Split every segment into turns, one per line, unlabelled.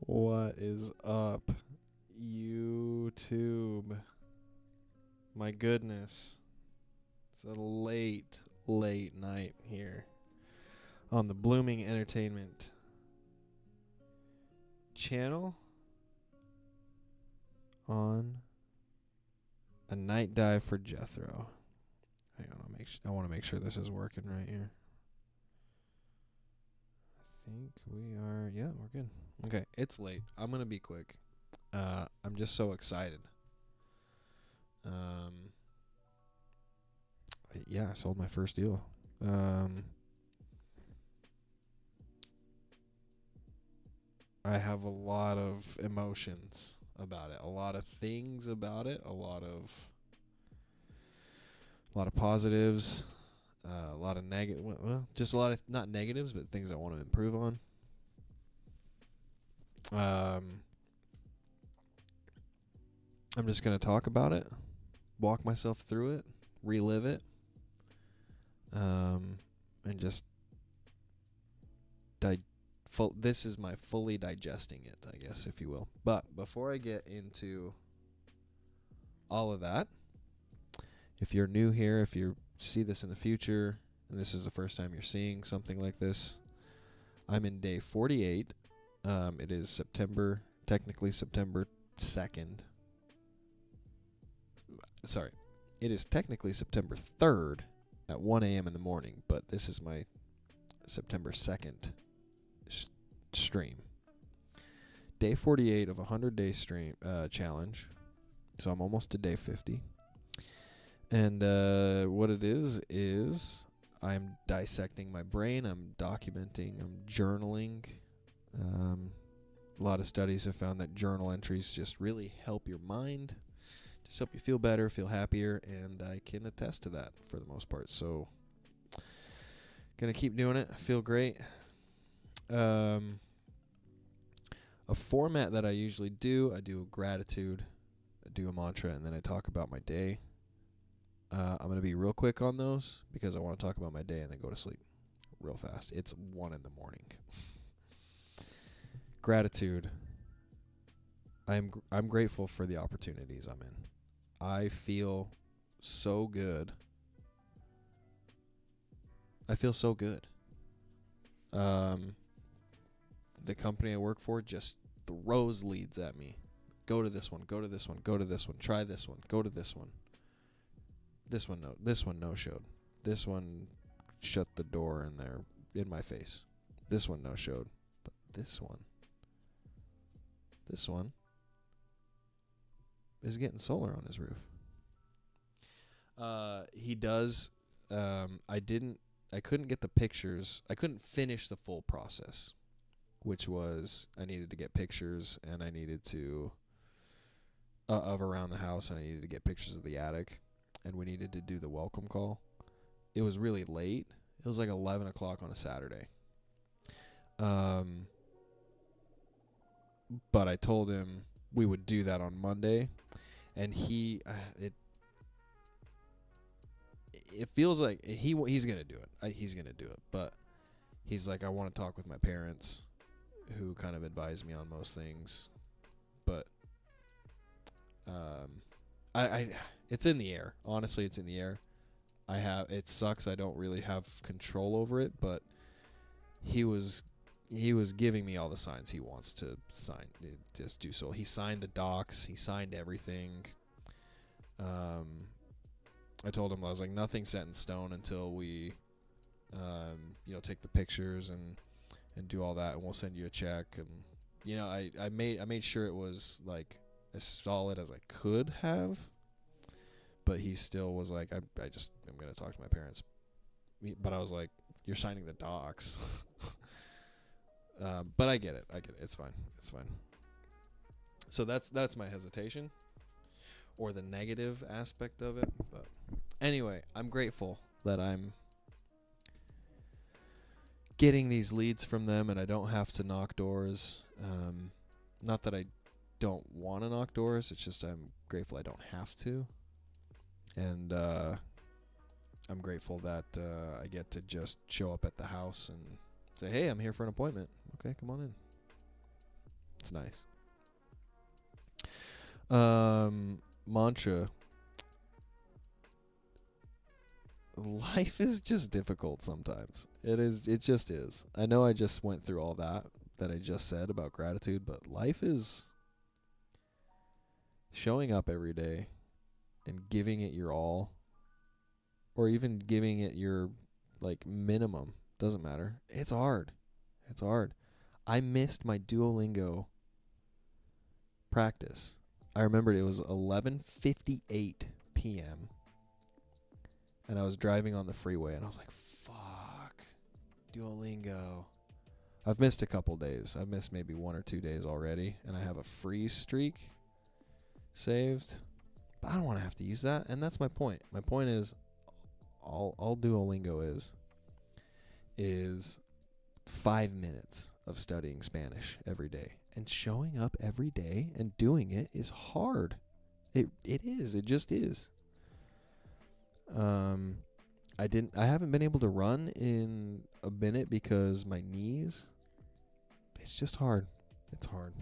What is up, YouTube? My goodness. It's a late night here on the Blooming Entertainment channel on a night dive for Jetthro. Hang on, I want to make sure this is working right here. I think we are. Yeah, we're good. Okay, it's late. I'm gonna be quick. I'm just so excited. Yeah, I sold my first deal. I have a lot of emotions about it, a lot of things about it, a lot of positives, a lot of negative. Well, just a lot of not negatives, but things I want to improve on. I'm just gonna talk about it, walk myself through it, relive it, and just this is my fully digesting it, I guess, if you will. But before I get into all of that, if you're new here, if you see this in the future, and this is the first time you're seeing something like this, I'm in day 48. It is technically September 2nd. Sorry. It is technically September 3rd at 1 a.m. in the morning, but this is my September 2nd stream. Day 48 of a 100-day stream challenge. So I'm almost to day 50. And what it is I'm dissecting my brain. I'm documenting. I'm journaling. A lot of studies have found that journal entries just really help your mind, just help you feel better, feel happier, and I can attest to that for the most part. So, gonna keep doing it. I feel great. A format that I usually do, I do gratitude, I do a mantra, and then I talk about my day. I'm going to be real quick on those because I want to talk about my day and then go to sleep real fast. It's 1 in the morning. Gratitude. I'm grateful for the opportunities I'm in. I feel so good. I feel so good. The company I work for just throws leads at me. Go to this one, go to this one, go to this one, try this one, go to this one. This one no-showed. This one shut the door in my face. This one no-showed. But this one is getting solar on his roof. He does. I couldn't get the pictures. I couldn't finish the full process, which was I needed to get pictures and I needed to of around the house, and I needed to get pictures of the attic, and we needed to do the welcome call. It was really late. It was like 11 o'clock on a Saturday. But I told him we would do that on Monday, and it feels like he's gonna do it. He's gonna do it, but he's like, I want to talk with my parents, who kind of advise me on most things, but it's in the air. Honestly, it's in the air. It sucks. I don't really have control over it, but he was giving me all the signs he wants to sign. Just do so. He signed the docs. He signed everything. I told him, I was like, nothing's set in stone until we, take the pictures and do all that, and we'll send you a check. And I made sure it was like as solid as I could have. But he still was like, I'm going to talk to my parents. But I was like, you're signing the docs. But I get it. It's fine. So that's my hesitation, or the negative aspect of it. But anyway, I'm grateful that I'm getting these leads from them and I don't have to knock doors. Not that I don't want to knock doors. It's just I'm grateful I don't have to. And I'm grateful that I get to just show up at the house and say, hey, I'm here for an appointment. Okay, come on in. It's nice. Mantra. Life is just difficult sometimes. It just is. I know I just went through all that I just said about gratitude, but life is showing up every day and giving it your all, or even giving it your like minimum. Doesn't matter. It's hard. It's hard. I missed my Duolingo practice. I remembered it was 11:58 p.m. and I was driving on the freeway, and I was like, fuck, Duolingo. I've missed a couple days. I've missed maybe 1 or 2 days already, and I have a freeze streak saved. But I don't want to have to use that, and that's my point. My point is, all Duolingo is 5 minutes of studying Spanish every day. And showing up every day and doing it is hard. It is. It just is. I haven't been able to run in a minute because my knees, it's just hard. It's hard.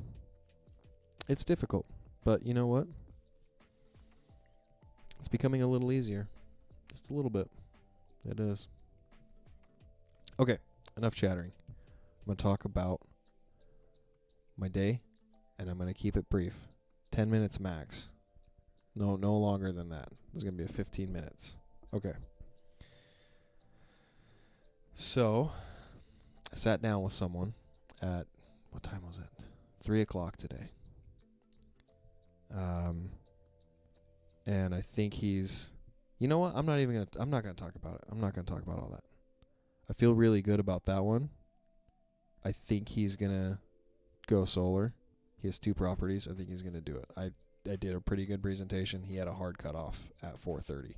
It's difficult. But you know what? It's becoming a little easier. Just a little bit. It is. Okay, enough chattering. I'm going to talk about my day, and I'm going to keep it brief. 10 minutes max. No longer than that. There's going to be a 15 minutes. Okay. So, I sat down with someone at, what time was it? 3 o'clock today. And I think he's, you know what? I'm not going to talk about it. I'm not going to talk about all that. I feel really good about that one. I think he's going to go solar. He has 2 properties. I think he's going to do it. I did a pretty good presentation. He had a hard cutoff at 4:30.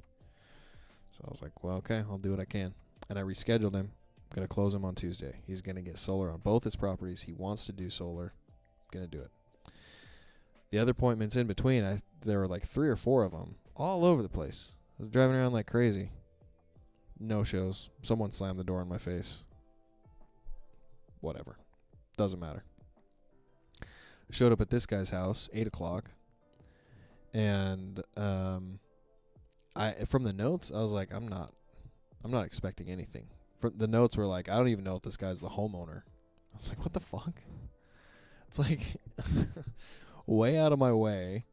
So I was like, well, okay, I'll do what I can. And I rescheduled him. I'm going to close him on Tuesday. He's going to get solar on both his properties. He wants to do solar. Going to do it. The other appointments in between, there were like 3 or 4 of them all over the place. I was driving around like crazy. No shows. Someone slammed the door in my face. Whatever. Doesn't matter. I showed up at this guy's house, 8 o'clock. And from the notes, I was like, I'm not expecting anything. The notes were like, I don't even know if this guy's the homeowner. I was like, what the fuck? It's like way out of my way.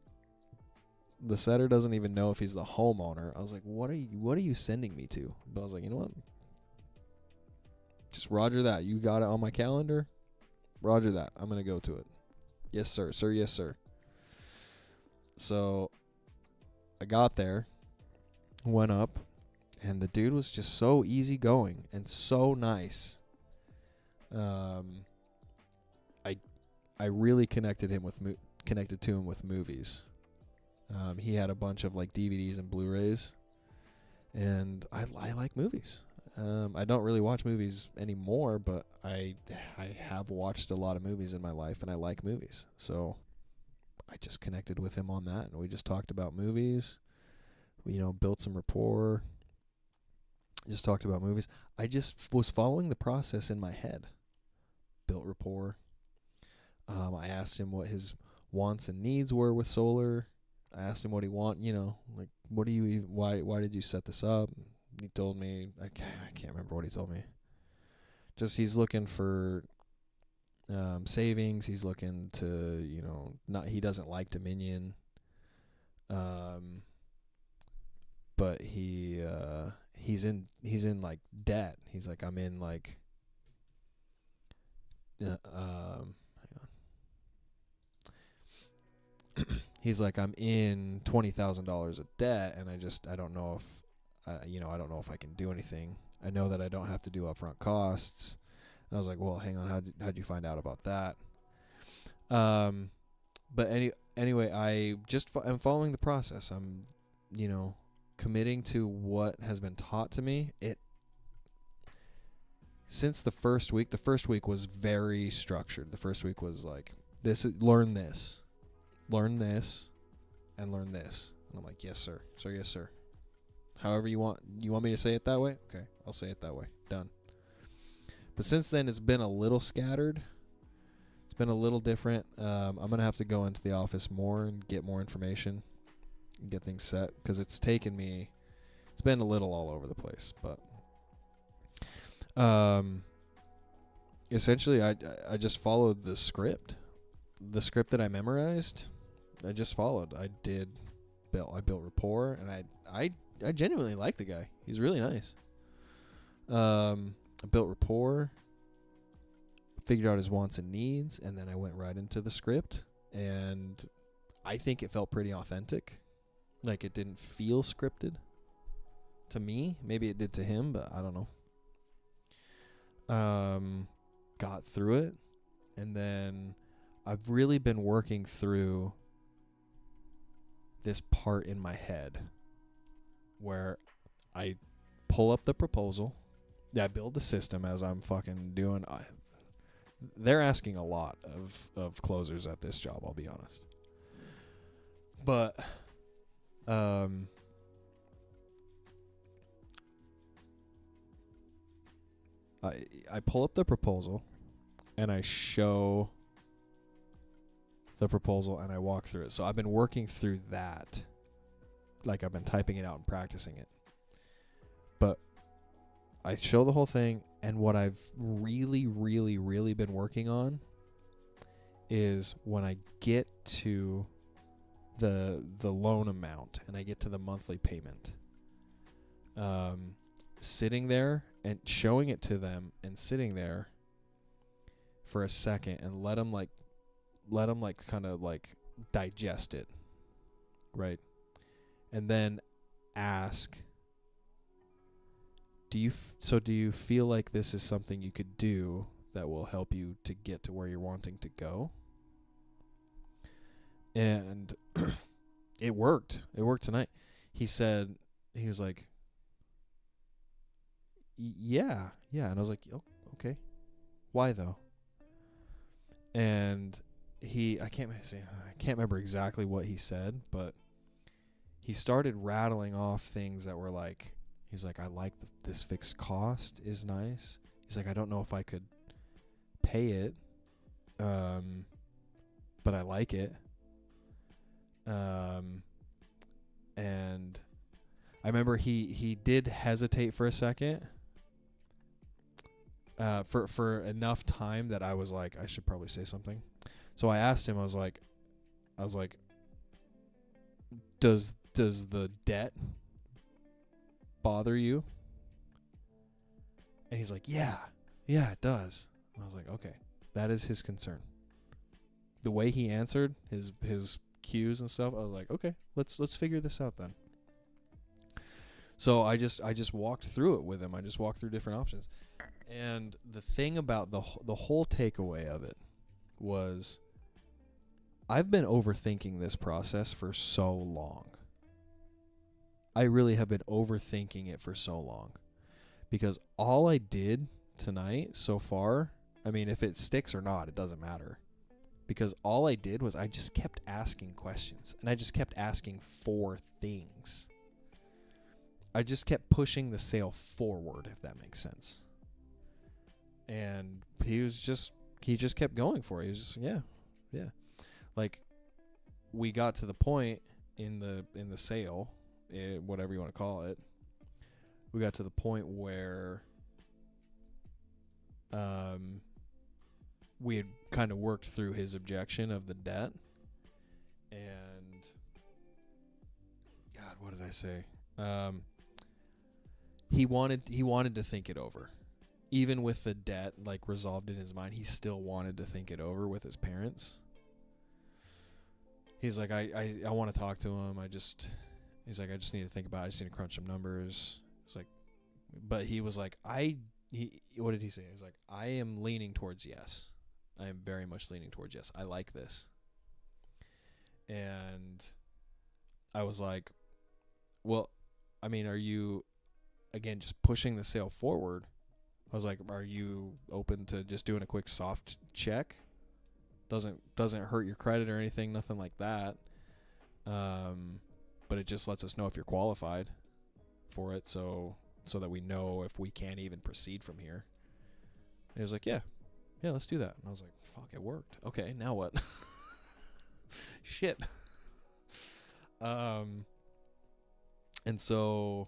The setter doesn't even know if he's the homeowner. I was like, what are you sending me to? But I was like, you know what? Just roger that. You got it on my calendar? Roger that. I'm going to go to it. Yes, sir. Sir, yes, sir. So I got there, went up, and the dude was just so easygoing and so nice. I really connected to him with movies. He had a bunch of like DVDs and Blu-rays, and I like movies. I don't really watch movies anymore, but I have watched a lot of movies in my life, and I like movies. So I just connected with him on that, and we just talked about movies. We, built some rapport. Just talked about movies. I just was following the process in my head. Built rapport. I asked him what his wants and needs were with solar. I asked him what he like, what do you, why did you set this up? He told me, I can't remember what he told me. Just he's looking for savings. He's looking to, he doesn't like Dominion. But he's in like debt. He's like, I'm in like, hang on. He's like, I'm in $20,000 of debt, and I don't know if, I don't know if I can do anything. I know that I don't have to do upfront costs. And I was like, well, hang on, how'd you find out about that? But anyway, I just I'm following the process. I'm, committing to what has been taught to me. Since the first week was very structured. The first week was like, learn this, and learn this. And I'm like, yes, sir. Sir, yes, sir. However you want me to say it that way? Okay, I'll say it that way. Done. But since then, it's been a little scattered. It's been a little different. I'm going to have to go into the office more and get more information and get things set, because it's taken me, it's been a little all over the place, but essentially I just followed the script that I memorized. I just followed. I built rapport, and I genuinely like the guy. He's really nice. I built rapport, figured out his wants and needs, and then I went right into the script, and I think it felt pretty authentic. Like, it didn't feel scripted to me. Maybe it did to him, but I don't know. Got through it, and then I've really been working through this part in my head where I pull up the proposal. I build the system as I'm fucking doing. They're asking a lot of closers at this job, I'll be honest. But I pull up the proposal, and I show the proposal, and I walk through it. So I've been working through that. Like, I've been typing it out and practicing it. But I show the whole thing, and what I've really, really, really been working on is when I get to the loan amount and I get to the monthly payment, sitting there and showing it to them, and sitting there for a second and let them kind of like digest it, right? And then ask, do you feel like this is something you could do that will help you to get to where you're wanting to go? And it worked. It worked tonight. He was like, yeah. And I was like, oh, okay. Why though? And I can't remember exactly what he said, but he started rattling off things that were like, he's like, I like this fixed cost is nice. He's like, I don't know if I could pay it, but I like it. And I remember he did hesitate for a second, for enough time that I was like, I should probably say something. So I asked him, I was like, does the debt bother you? And he's like, yeah, it does. And I was like, okay, that is his concern. The way he answered his cues and stuff, I was like, okay, let's figure this out then. So I just walked through it with him. I just walked through different options. And the thing about the whole takeaway of it was, I've been overthinking this process for so long. I really have been overthinking it for so long, because all I did tonight so far, I mean, if it sticks or not, it doesn't matter, because all I did was I just kept asking questions, and I just kept asking for things. I just kept pushing the sale forward, if that makes sense. And he just kept going for it. He was just, yeah. Like, we got to the point in the sale, whatever you want to call it, we got to the point where we had kind of worked through his objection of the debt. And God, what did I say? He wanted to think it over. Even with the debt like resolved in his mind, he still wanted to think it over with his parents. He's like, I want to talk to him. He's like, I just need to think about it. I just need to crunch some numbers. It's like, but he was like, what did he say? He was like, I am leaning towards yes. I am very much leaning towards yes. I like this. And I was like, well, I mean, are you, again, just pushing the sale forward? I was like, are you open to just doing a quick soft check? Doesn't hurt your credit or anything, nothing like that. But it just lets us know if you're qualified for it, so that we know if we can't even proceed from here. And he was like, yeah, yeah, let's do that. And I was like, fuck, it worked. Okay, now what? Shit. And so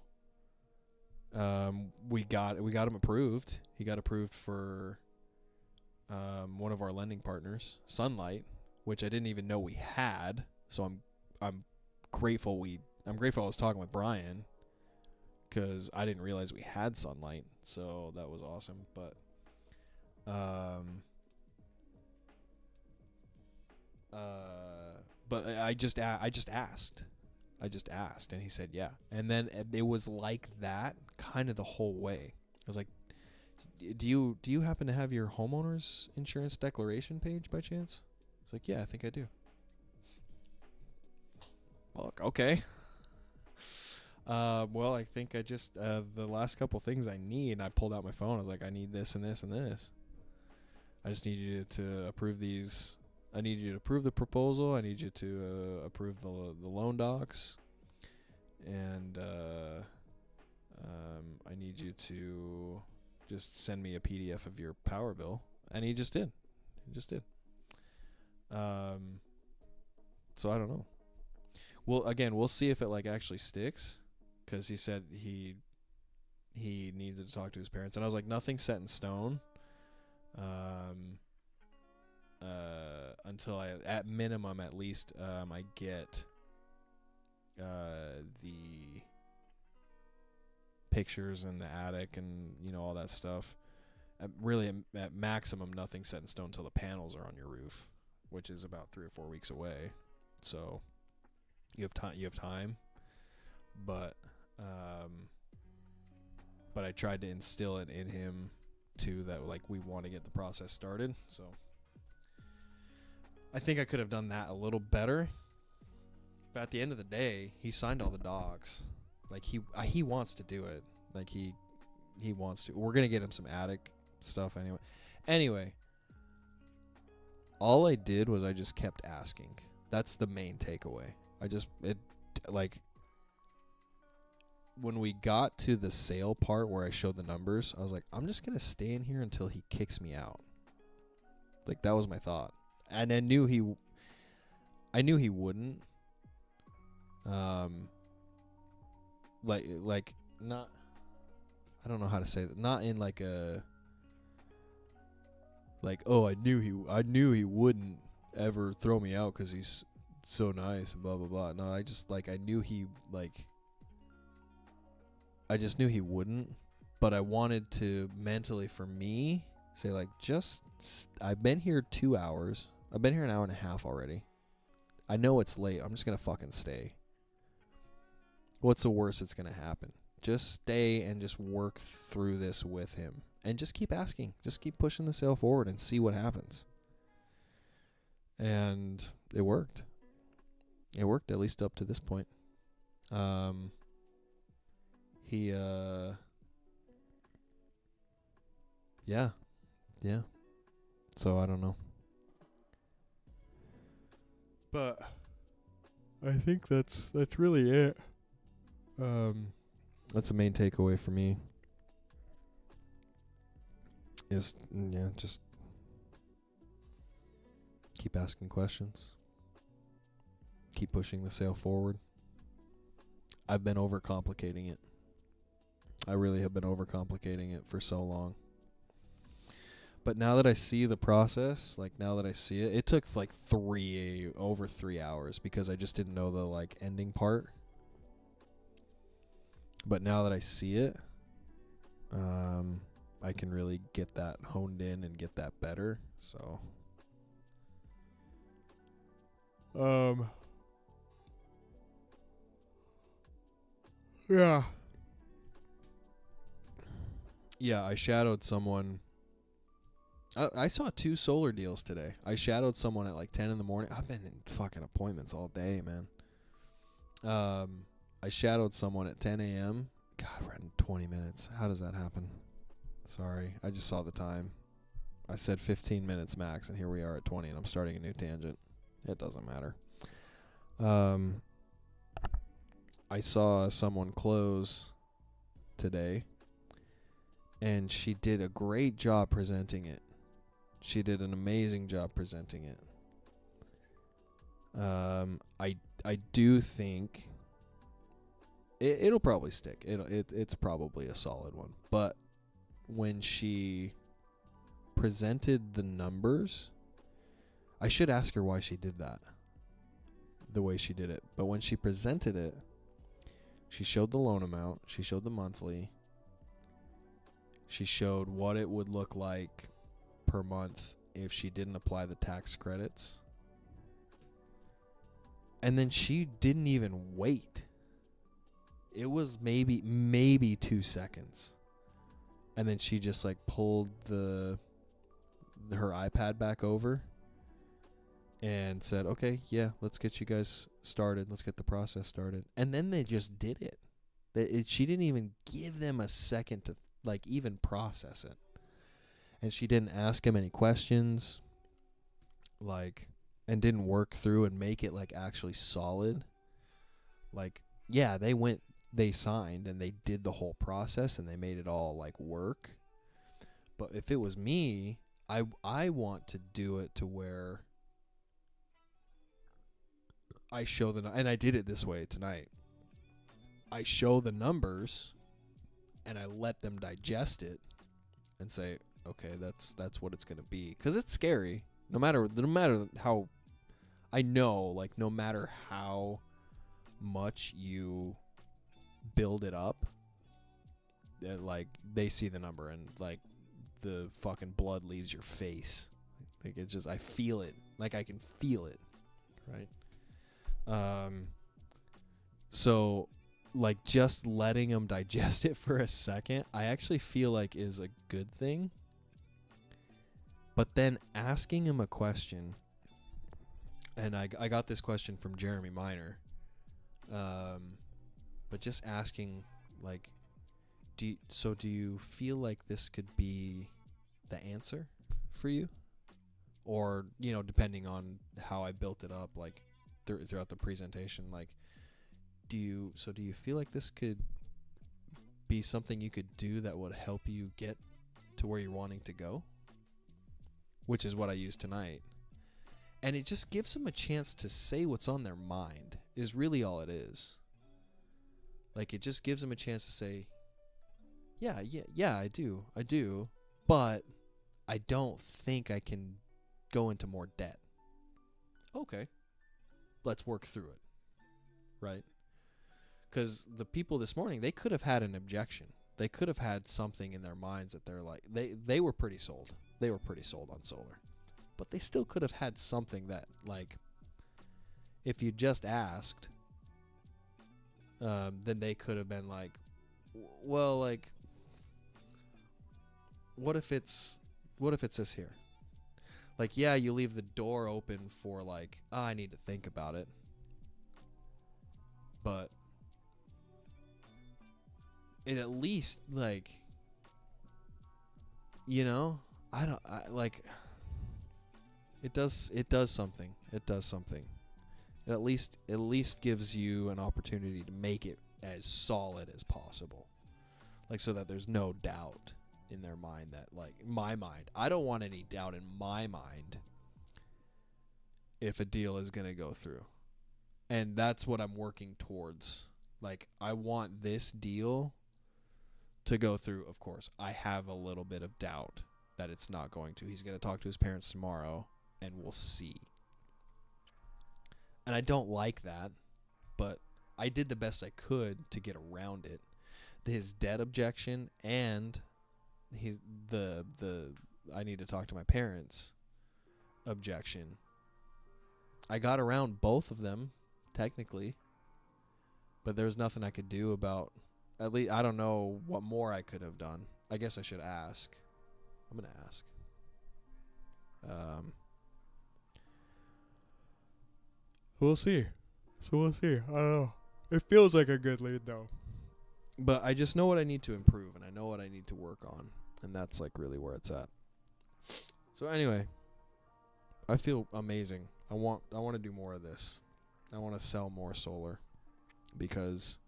we got him approved. He got approved for one of our lending partners, Sunlight, which I didn't even know we had. So I'm grateful I was talking with Brian, because I didn't realize we had Sunlight. So that was awesome. But I just asked. And he said yeah. And then it was like that kind of the whole way. I was like, do you happen to have your homeowner's insurance declaration page by chance? It's like, yeah, I think I do. Look, okay. Well, I think I just the last couple things I need, I pulled out my phone. I was like, I need this and this and this. I just need you to approve these. I need you to approve the proposal. I need you to approve the loan docs, and I need you to just send me a PDF of your power bill. And he just did. So I don't know. Well, again, we'll see if it like actually sticks, because he said he needed to talk to his parents, and I was like, nothing's set in stone. Until at minimum, at least, I get the pictures in the attic and, all that stuff. Really, at maximum, nothing's set in stone until the panels are on your roof, which is about 3 or 4 weeks away. So you have time, but I tried to instill it in him too, that like we want to get the process started. So I think I could have done that a little better. But at the end of the day, he signed all the docs. Like he wants to do it. Like he wants to. We're gonna get him some attic stuff anyway. Anyway, all I did was I just kept asking. That's the main takeaway. When we got to the sale part where I showed the numbers, I was like, I'm just gonna stay in here until he kicks me out. Like, that was my thought. And I knew he wouldn't. Like not, I don't know how to say that. Not in like a, like, oh, I knew he wouldn't ever throw me out because he's so nice and blah blah blah. No, I just knew he wouldn't. But I wanted to mentally, for me, say like, I've been here 2 hours. I've been here an hour and a half already. I know it's late. I'm just going to fucking stay. What's the worst that's going to happen? Just stay and just work through this with him. And just keep asking. Just keep pushing the sale forward and see what happens. And it worked. It worked, at least up to this point. Yeah. So I don't know. But I think that's really it. That's the main takeaway for me. Just keep asking questions. Keep pushing the sale forward. I've been overcomplicating it. I really have been overcomplicating it for so long. But now that I see the process, it took like over 3 hours because I just didn't know the ending part. But now that I see it, I can really get that honed in and get that better. So, yeah. Yeah, I shadowed someone. I saw 2 solar deals today. I shadowed someone at 10 in the morning. I've been in fucking appointments all day, man. I shadowed someone at 10 a.m. God, we're in 20 minutes. How does that happen? Sorry, I just saw the time. I said 15 minutes max, and here we are at 20, and I'm starting a new tangent. It doesn't matter. I saw someone close today, and she did a great job presenting it. She did an amazing job presenting it. I do think it'll probably stick. It's probably a solid one. But when she presented the numbers, I should ask her why she did that, the way she did it. But when she presented it, she showed the loan amount, she showed the monthly, she showed what it would look like per month if she didn't apply the tax credits. And then she didn't even wait. It was maybe 2 seconds. And then she just like pulled her iPad back over and said, okay, yeah, let's get you guys started. Let's get the process started. And then they just did it. She didn't even give them a second to like even process it. And she didn't ask him any questions, like, and didn't work through and make it like actually solid. Like, yeah, they signed and they did the whole process and they made it all like work. But if it was me, I want to do it to where I show and I did it this way tonight. I show the numbers and I let them digest it and say, okay, that's what it's going to be. 'Cause it's scary. No matter how, I know, like, no matter how much you build it up, like, they see the number and, like, the fucking blood leaves your face. Like, it's just, I feel it. Like, I can feel it, right? So, like, just letting them digest it for a second, I actually feel like is a good thing. But then asking him a question, and I got this question from Jeremy Miner, but just asking, like, do you feel like this could be the answer for you? Or, you know, depending on how I built it up, like, throughout the presentation, like, do you feel like this could be something you could do that would help you get to where you're wanting to go? Which is what I used tonight. And it just gives them a chance to say what's on their mind, is really all it is. Like, it just gives them a chance to say, yeah, I do, but I don't think I can go into more debt. Okay, let's work through it, right? Because the people this morning, they could have had an objection. They could have had something in their minds that they're like, they were pretty sold. They were pretty sold on solar. But they still could have had something that, like, if you just asked, then they could have been like, well, like, what if it's this here? Like, yeah, you leave the door open for, like, I need to think about it. But it at least, like, you know, it does something. It does something. It at least gives you an opportunity to make it as solid as possible. Like, so that there's no doubt in their mind that, like, my mind, I don't want any doubt in my mind if a deal is going to go through. And that's what I'm working towards. Like, I want this deal to go through. Of course, I have a little bit of doubt that it's not going to. He's going to talk to his parents tomorrow, and we'll see. And I don't like that, but I did the best I could to get around it. His debt objection and the I need to talk to my parents objection. I got around both of them, technically, but there's nothing I could do about. At least I don't know what more I could have done. I guess I should ask. I'm gonna ask. We'll see. So we'll see. I don't know. It feels like a good lead, though. But I just know what I need to improve, and I know what I need to work on, and that's, like, really where it's at. So anyway, I feel amazing. I want to do more of this. I want to sell more solar, because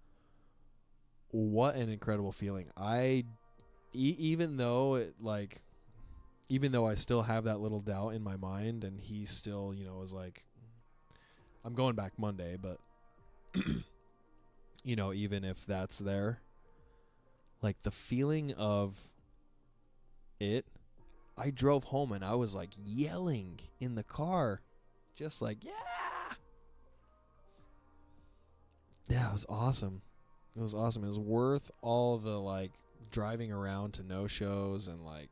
what an incredible feeling. Even though it, like, even though I still have that little doubt in my mind, and he still, is like, I'm going back Monday, but, even if that's there, like the feeling of it, I drove home and I was like yelling in the car, just like, yeah. Yeah, it was awesome. It was awesome. It was worth all the like driving around to no shows and like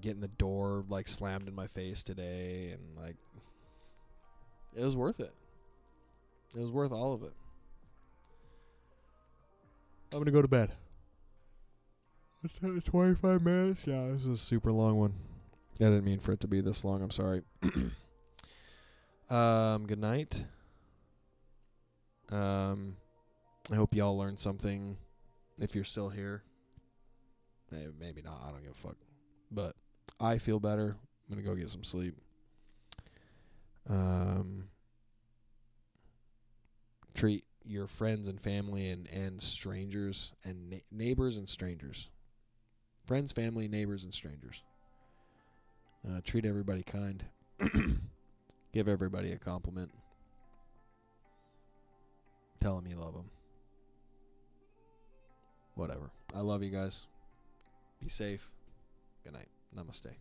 getting the door like slammed in my face today, and like it was worth it. It was worth all of it. I'm gonna go to bed. 25 minutes. Yeah, this is a super long one. I didn't mean for it to be this long. I'm sorry. Good night. I hope y'all learned something. If you're still here, maybe not. I don't give a fuck. But I feel better. I'm gonna go get some sleep. Treat your friends and family and strangers and neighbors and strangers. Friends, family, neighbors, and strangers. Treat everybody kind. Give everybody a compliment. Tell them you love them. Whatever. I love you guys. Be safe. Good night. Namaste.